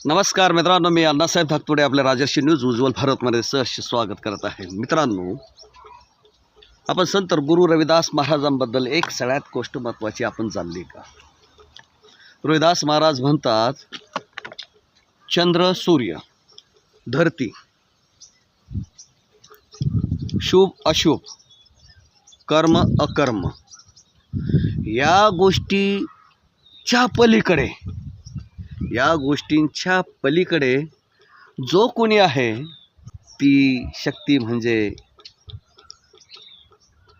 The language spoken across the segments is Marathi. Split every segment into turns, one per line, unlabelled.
नमस्कार मित्रांनो, मी अण्णासाहेब धाकतोडे आपल्या राजर्षी न्यूज उज्ज्वल भारतमध्ये सहर्ष स्वागत करत आहे. मित्रांनो, आपण संत गुरु रविदास महाराजांबद्दल एक सगळ्यात गोष्ट महत्त्वाची आपण जाणली का? रविदास महाराज म्हणतात, चंद्र सूर्य धरती, शुभ अशुभ, कर्म अकर्म या गोष्टीच्या पलीकडे, या गोष्टींच्या पलीकडे जो कोणी आहे ती शक्ती म्हणजे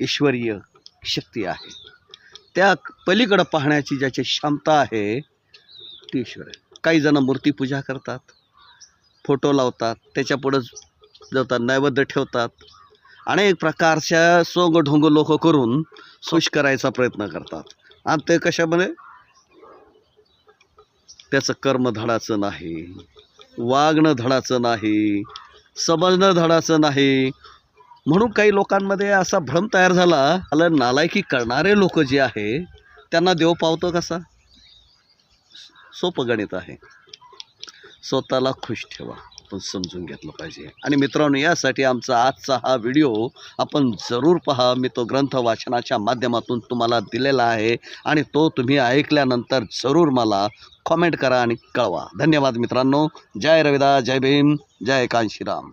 ईश्वरीय शक्ती आहे. त्या पलीकडे पाहण्याची ज्याची क्षमता आहे ती ईश्वर आहे. काही जण मूर्तीपूजा करतात, फोटो लावतात, त्याच्यापुढं जातात, नैवेद्य ठेवतात, अनेक प्रकारच्या सोंग ढोंग लोक करून खुश करायचा प्रयत्न करतात. आणि ते कशामध्ये? त्याचं कर्म धडाचं नाही, वागणं धडाचं नाही, समजणं धडाचं नाही. म्हणून काही लोकांमध्ये असा भ्रम तयार झाला, नालायकी करणारे लोक जे आहे त्यांना देव पावतो कसा? सोपं गणित आहे. स्वतःला खुश ठेवा, आपण समजून घेतलं पाहिजे. आणि मित्रांनो, यासाठी आमचा आजचा हा व्हिडिओ आपण जरूर पहा. मी तो ग्रंथ वाचनाच्या माध्यमातून तुम्हाला दिलेला आहे आणि तो तुम्ही ऐकल्यानंतर जरूर मला कॉमेंट करा आणि कळवा. धन्यवाद मित्रांनो. जय रविदास, जय भीम, जय कांशीराम.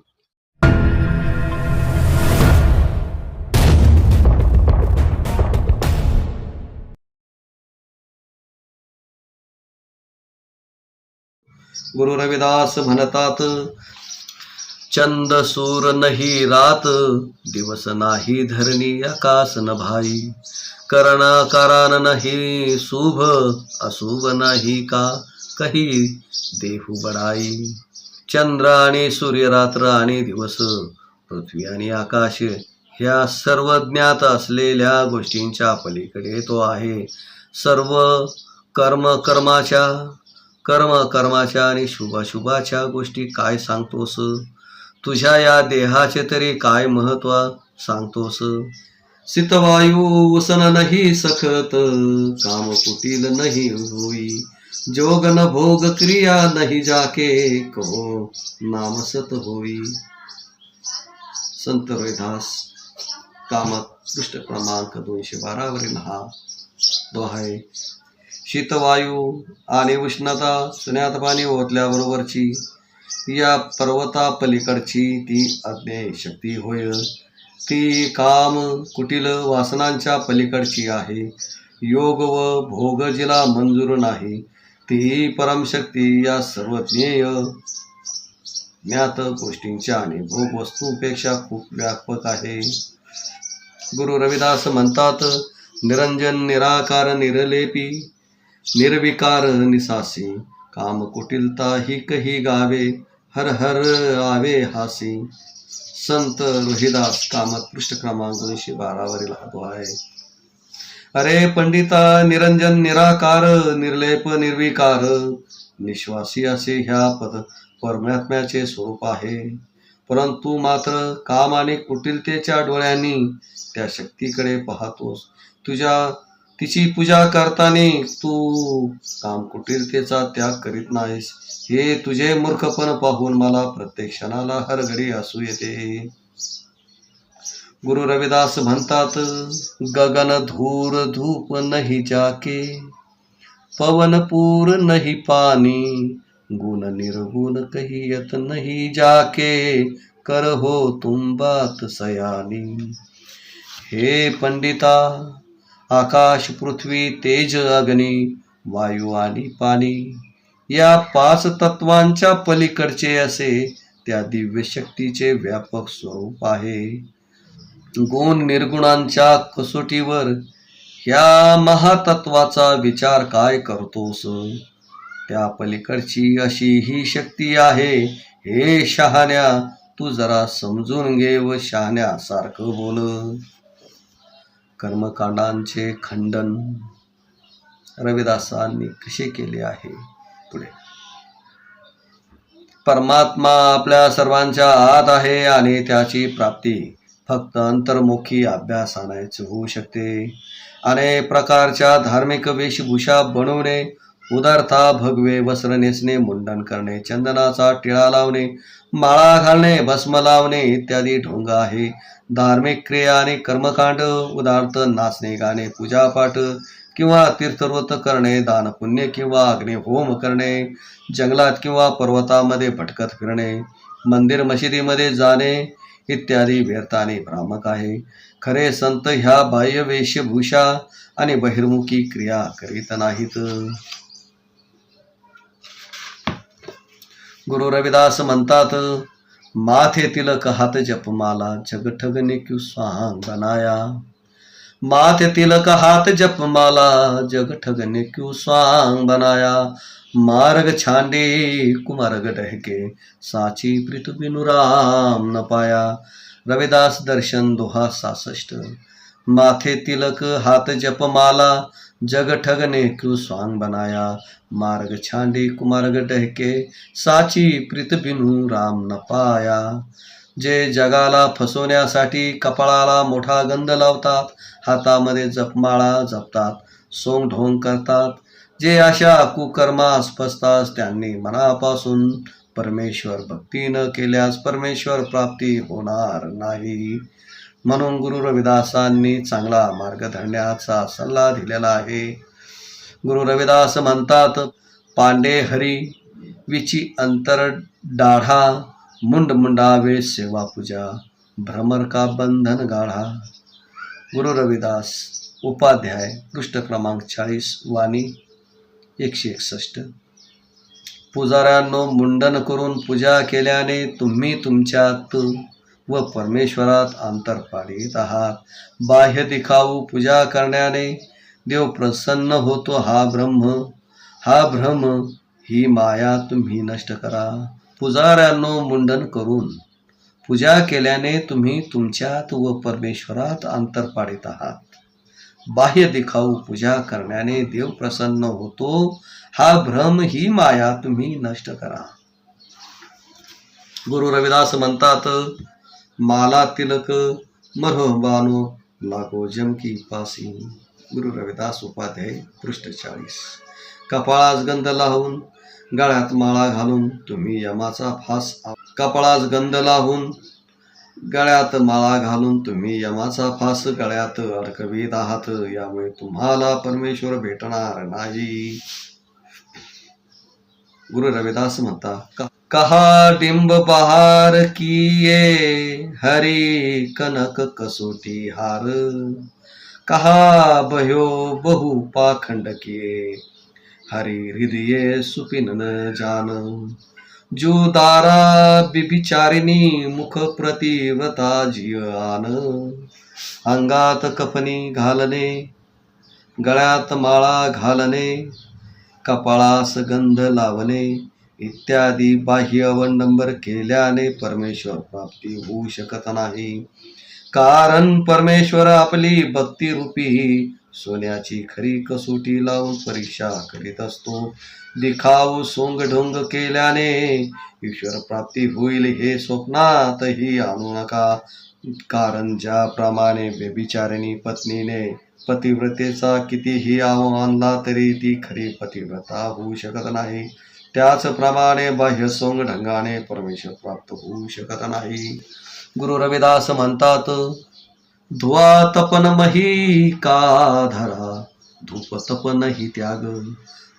गुरु रविदास म्हणतात, चंद सूर नाही रात, दिवस नाही धरणी आकाश न भाई, करण कारण नाही शुभ अशुभ नाही का कही देहू बडाई. चंद्र आणि सूर्य, रात्र आणि दिवस, पृथ्वी आणि आकाश ह्या सर्व ज्ञात असलेल्या गोष्टींच्या पलीकडे तो आहे. सर्व कर्माच्या आणि शुभाशुभाच्या गोष्टी काय सांगतोस? तुझ्या या देहाचे तरी काय महत्व सांगतोस? सितवायू उसन नाही सखत, काम कुटील नाही होई, जोगन भोग क्रिया नाही जाके, कहो नामसत होई. संत रविदास कामत पृष्ठ क्रमांक 212 वरील हा दोहा आहे. शीतवायू आणि उष्णता, सुन्यात पाणी ओतल्याबरोबरची या पर्वता पलीकडची ती अज्ञेय शक्ती होय. ती काम कुटील वासनांच्या पलीकडची आहे. योग व भोग जिला मंजूर नाही, ती परमशक्ती या सर्वज्ञेय ज्ञात गोष्टींच्या आणि भोग वस्तूंपेक्षा खूप व्यापक आहे. गुरु रविदास म्हणतात, निरंजन निराकार निरलेपी, निर्विकार निसासी, काम कुटिलता ही कही गावे, हर हर आवे हासी. संत रोहिदास कामत पृष्ठ क्रमांक 212 वरील हा दोहा आहे. अरे पंडिता, निरंजन निराकार निर्लेप निर्विकार निश्वासी असे ह्या परमात्म्याचे स्वरूप आहे. परंतु मात्र काम आणि कुटिलतेच्या डोळ्यांनी त्या शक्तीकडे पाहतोस. तिची पूजा करताना तू काम कुटिलतेचा त्याग करीत नाहीस. हे तुझे मूर्खपण पाहून मला प्रत्येक क्षणाला हर घडी हसू येते. गुरु रविदास म्हणतात, गगन धूर धूप नहीं जाके, पवन पूर नहीं पानी, गुण निर्गुण कहियत नहीं जाके, कर हो तुम बात सयानी. हे पंडिता, आकाश, पृथ्वी, तेज, अग्नी, वायू आणि पाणी या 5 तत्वांच्या पलीकडचे असे त्या दिव्य शक्तीचे व्यापक स्वरूप आहे. गुण निर्गुणांच्या कसोटीवर ह्या महातत्वाचा विचार काय करतोस? त्या पलीकडची अशी ही शक्ती आहे. हे शहाण्या, तू जरा समजून घे व शहाण्यासारखं बोल. कर्मकांडांचे खंडन रविदासांनी कसे केले आहे? पुढे, परमात्मा आपल्या सर्वांच्या आत आहे आणि त्याची प्राप्ती फक्त अंतर्मुखी अभ्यासानेच होऊ शकते. अनेक प्रकारच्या धार्मिक वेशभूषा बनवणे उदारता भगवे वस्त्र नेसणे, मुंडन करणे, चंदनाचा टिळा लावणे, माळा घालणे, भस्म लावणे इत्यादी ढोंग आहे. धार्मिक क्रिया आणि कर्मकांड, उदार्थ नाचणे, गाणे, पूजापाठ किंवा तीर्थव्रत करणे, दान पुण्य किंवा अग्निहोम करणे, जंगलात किंवा पर्वतामध्ये भटकत फिरणे, मंदिर मशिदीमध्ये जाणे इत्यादी व्यर्थ आणि भ्रामक आहे. खरे संत ह्या बाह्य वेशभूषा आणि बहिर्मुखी क्रिया करीत नाहीत. गुरु रविदास म्हणतात, माथे तिलक हात जपमाला, जग ठगने क्यू स्वांग बनाया. माथे तिलक हाथ जपमाला, जग ठगने क्यों स्वांग बनाया. मार्ग छांडे कुमार्ग डहके, साची प्रीत बिनु राम न पाया. रविदास दर्शन दोहा 66. माथे तिलक हाथ जपमाला, जग ठगने क्यों स्वांग बनाया. मार्ग छांडे कुमार्ग डहके, साची प्रीत बिनु राम न पाया. जे जगाला फसवण्यासाठी कपाळाला मोठा गंध लावतात, हातामध्ये जपमाळा जपतात, सोंग ढोंग करतात, जे अशा कुकर्मास फसतात त्यांनी मनापासून परमेश्वर भक्ती न केल्यास परमेश्वर प्राप्ती होणार नाही. म्हणून गुरु रविदासांनी चांगला मार्ग धरण्याचा सल्ला दिलेला आहे. गुरु रविदास म्हणतात, पांडे हरी विची अंतर डाढा, मुंड मुंडावे सेवा पूजा, भ्रमर का बंधन गाढा. गुरु रविदास उपाध्याय पृष्ठ क्रमांक 40 वाणी 161. पुजाऱ्यांनो, मुंडन करून पूजा केल्याने तुम्ही तुमच्यात व परमेश्वरात अंतर पाडीत आहात. बाह्य दिखाऊ पूजा करण्याने देव प्रसन्न होतो. हा भ्रम ही माया तुम्ही नष्ट करा. पुजाऱ्यांनो, मुंडन करून पूजा केल्याने तुम्ही तुमच्यात व परमेश्वरात अंतर पाडीत आहात. बाह्य दिखाऊ पूजा करण्याने देव प्रसन्न होतो. हा भ्रम ही माया तुम्ही नष्ट करा. गुरु रविदास म्हणतात, माला तिलक मरहबानो लागो जमकी पासी. गुरु रविदास उपाध्याय पृष्ठ 40. कपाळास गंध लावून गळ्यात माळा घालून तुम्ही यमाचा फास कपाळास गंध लावून गळ्यात माळा घालून तुम्ही यमाचा फास गळ्यात अडकवीत आहात. यामुळे तुम्हाला परमेश्वर भेटणार नाही. गुरु रविदास म्हणतात, कहा डिंब बहार किये, हरी कनक कसोटी हार. कहा भयो बहु पाखंड किये, हरि हृदय सुपिन न जान. जुदारा बिभिचारिणी मुख प्रतिव्रता जिय आन. अंगात कफनी घालणे, गळ्यात माळा घालणे, कपाळास गंध लावणे इत्यादी बाह्य अवडंबर केल्याने परमेश्वर प्राप्ती होऊ शकत नाही. कारण परमेश्वर आपली भक्ती रूपी सोन्याची खरी कसोटी लावून परीक्षा करीत असतो. दिखाऊ सोंग ढोंग केल्याने ईश्वर प्राप्ती होईल हे स्वप्नातही आणू नका. कारण ज्याप्रमाणे व्यभिचारिणी पत्नीने पतिव्रतेचा कितीही आणला तरी ती खरी पतिव्रता होऊ शकत नाही, त्याचप्रमाणे बाह्य सोंग ढंगाने परमेश्वर प्राप्त होऊ शकत नाही. गुरु रविदास म्हणतात, धुआ तपन मही का धरा, धूप तपन ही त्याग.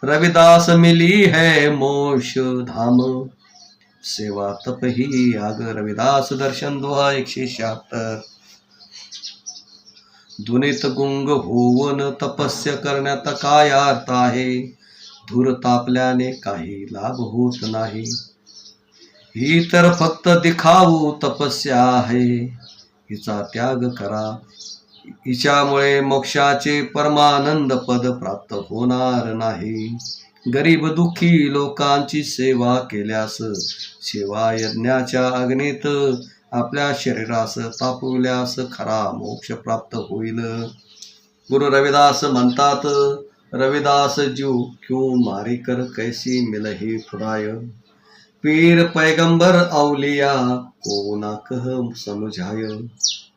रविदास मिली है मोक्ष धाम, सेवा तप ही याग. रविदास दर्शन दोहा 176. धुनीत गुंग होऊन तपस्या करण्यात काय अर्थ आहे. धूर तापल्याने काही लाभ होत नाही. ही तर फक्त दिखाऊ तपस्या आहे. हिचा त्याग करा. हिच्यामुळे मोक्षाचे परमानंद पद प्राप्त होणार नाही. गरीब दुःखी लोकांची सेवा केल्यास सेवा यज्ञाच्या अग्नीत आपल्या शरीरास तापवल्यास खरा मोक्ष प्राप्त होईल. गुरु रविदास म्हणतात, रविदास जीव क्यों मारी कर कैसी मिलही खुदाय. पीर पैगंबर औलिया को ना कह समझाय.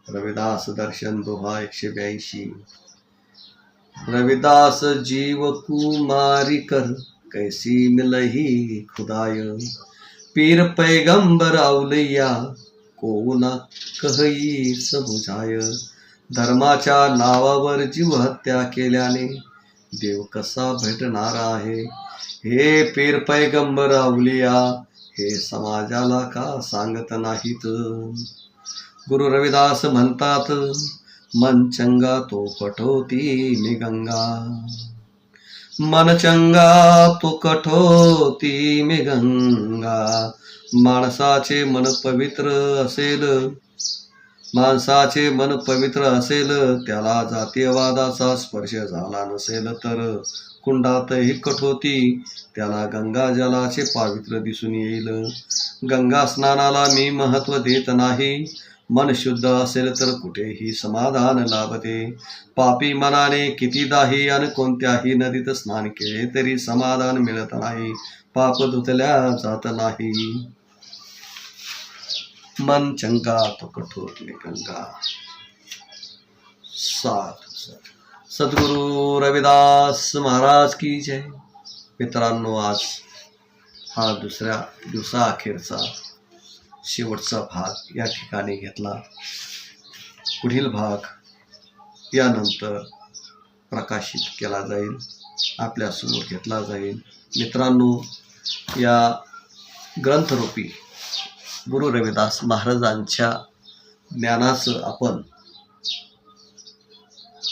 रविदास दर्शन दोहा 182. रविदास जीव कुमारी कर, कैसी मिलही खुदाय। पीर पैगंबर औलिया, को ना कहई सबुझाय। धर्माच्या नावावर जीव हत्या केल्याने देव कसा भेटणार आहे? हे पीर पैगंबर औलिया, हे समाजाला का सांगत नाहीत? गुरु रविदास म्हणतात, मन चंगा तो कठोती मी गंगा। मन चंगा तो कठोती मी गंगा। माणसाचे मन पवित्र असेल, माणसाचे मन पवित्र असेल, त्याला जातीयवादाचा स्पर्श झाला नसेल तर कुंडातही कठोती त्याला गंगा जलाचे पावित्र्य दिसून येईल। गंगा स्नानाला मी महत्व देत नाही, मन शुद्ध असेल तर कुठेही समाधान लाभते। पापी मनाने कितीदाही आणि कोणत्याही नदीत स्नान केले तरी समाधान मिळत नाही, पाप धुतल्या जात नाही। मन चंगा तो कठोर में गंगा। साधु सद्गुरु रविदास महाराज की जय। मित्रांनो, आज हा दुसऱ्या दिवसाअखेरचा शेवटचा भाग या ठिकाणी घेतला। पुढील भाग यानंतर प्रकाशित केला जाईल, आपल्यासमोर घेतला जाईल। मित्रांनो, या ग्रंथरूपी गुरु रविदास महाराजांच्या ज्ञानाचं आपण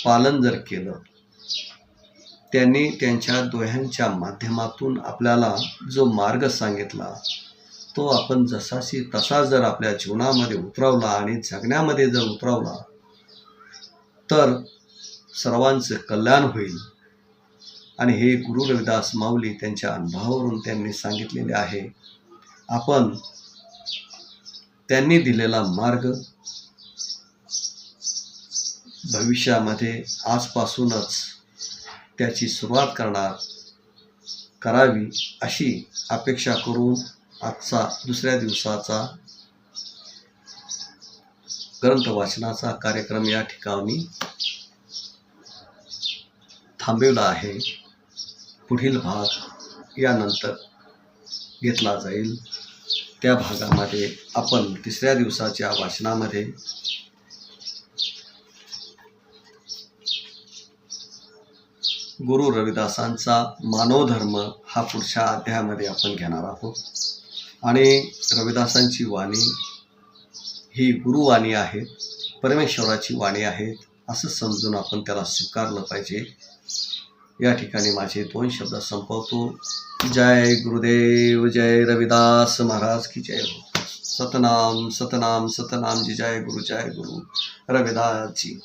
पालन जर केलं, त्यांनी त्यांच्या दोह्यांच्या माध्यमातून आपल्याला जो मार्ग सांगितला तो आपण जसाशी तसा जर आपल्या जीवनामध्ये उतरवला आणि जगण्यामध्ये जर उतरवला तर सर्वांचे कल्याण होईल। आणि हे गुरु रविदास माऊली त्यांच्या अनुभवावरून त्यांनी सांगितलेले आहे। आपण त्यांनी दिलेला मार्ग भविष्यामध्ये आजपासूनच त्याची सुरुवात करावी अशी अपेक्षा करून आजचा दुसऱ्या दिवसाचा ग्रंथ वाचनाचा कार्यक्रम या ठिकाणी थांबवला आहे। पुढील भाग यानंतर घेतला जाईल। त्या भागामध्ये आपण तिसऱ्या दिवसाच्या वाचनामध्ये गुरु रविदासांचा मानवधर्म हा पुढच्या अध्यायामध्ये आपण घेणार आहोत। आणि रविदासांची वाणी ही गुरुवाणी आहे, परमेश्वराची वाणी आहे असं समजून आपण त्याला स्वीकारलं पाहिजे। या ठिकाणी माझे 2 शब्द संपवतो। जय गुरुदेव, जय रविदास महाराज की जय हो। सतनाम सतनाम सतनाम जी, जय गुरु रविदास जी।